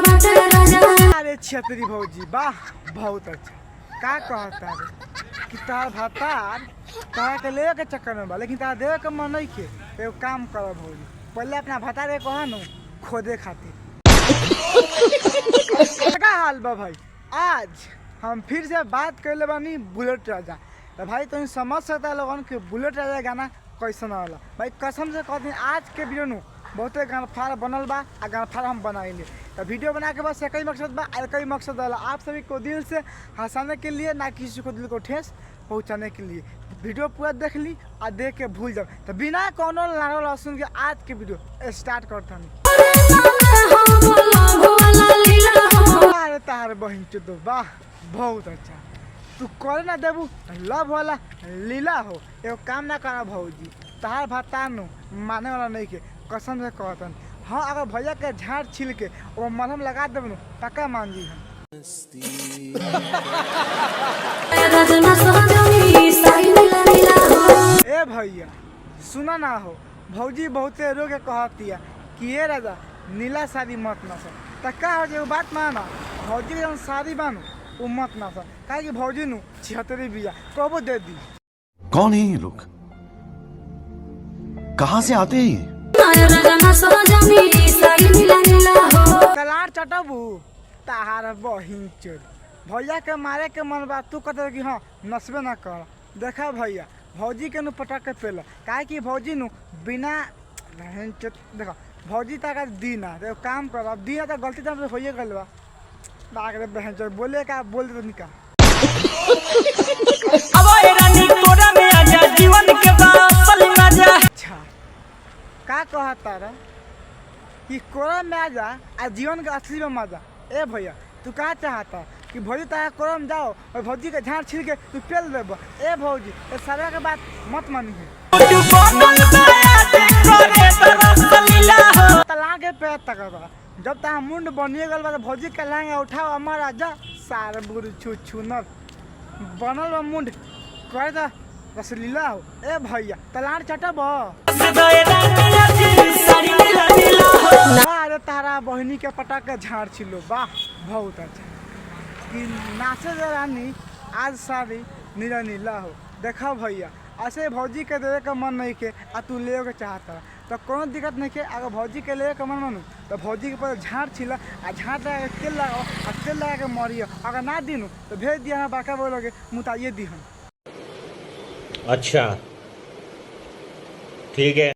अरे छतरी भौजी वाह बहुत अच्छा का कहता रे कि तार भातार तारा के ले के चक्कर में बा लेकिन तारा देवे के मन नहीं के एगो काम कर भौजी पहले अपना भातार के कहा नु खोदे खातिर का हाल बा भाई। आज हम फिर से बात कर ले बानी बुलेट राजा तो भाई तुम समझ सकता है लोगन कि बुलेट राजा गाना कैसा ना वाला भाई कसम से कहते हैं आज के वीडियो नु बहुते गाना फार बनल बा आ गाना फार हम बनाएंगे तो वीडियो बना के बस एक ही मकसद बा और कई मकसद वाला आप सभी को दिल से हंसाने के लिए ना किसी को दिल को ठेस पहुंचाने के लिए वीडियो पूरा देख ली और देख के भूल जाओ तो बिना कोनो लाल सुन के आज के वीडियो स्टार्ट करता हूँ। अरे तार बहन चुदो वाह बहुत अच्छा तू करे ना देबू लव वाला लीला हो एगो काम ना करा भौजी तार भाता नु माने वाला नहीं के कसम से कहतन हाँ अगर भैया के झाड़ छिल के वो मलहम लगा देब नु पक्का मान जी हम। ए भैया सुना ना हो भौजी बहुते रो के कहतिया कि ये राजा नीला शादी मत ना सर तक्का हो जो बात माना भौजी के शादी बानू वो मत ना सर काहे कि भौजी नु 76 बिया कबो दे दी। कौन है ये लोग कहाँ से आते हैं कलार चटबू ताहार बहिन चोर भैया के मारे के मन बा तू कहते कि हाँ नसबे ना कर देखा भैया भौजी के नु पटक के पेल काहे कि भौजी नु बिना देखो भौजी तक दीना तो काम कर अब दीना तो गलती टाइम से होइए गल बा बाग रे बहन चोर बोले का बोल दे निका अब ए रानी तोरा में आजा जीवन के बासल मजा। अच्छा का कहता रे कि कोरा में आजा आ जीवन के असली में मजा। ए भैया तू का चाहता कि भौजी तारा कोरा में जाओ और भौजी के झाड़ छिल के तू पेल देब। ए भौजी ये सारा के बात मत मानी है तला के पैर तक जब तक मुंड बनिए गल बा भौजी के लांगे उठाओ अमर आजा सारे बुरी छू छू न बनल बा मुंड करे तो रसलीला हो। ए भैया तलार चटब अरे तारा बहनी के पटा के झाड़ छिलो वाह बहुत अच्छा कि नाचे रानी आज सारी नीला नीला हो। देखा भैया ऐसे भौजी के देवे का मन नहीं के आ तू ले के चाहता तो कोनो दिक्कत नहीं के अगर भौजी के ले के मन मानू तो भौजी के पर झाड़ छिला आ झाड़ लगा के तेल लगाओ आ तेल लगा के मरियो अगर ना दीनू तो भेज दिया बाका बोलोगे मुताये दी हम। अच्छा ठीक है।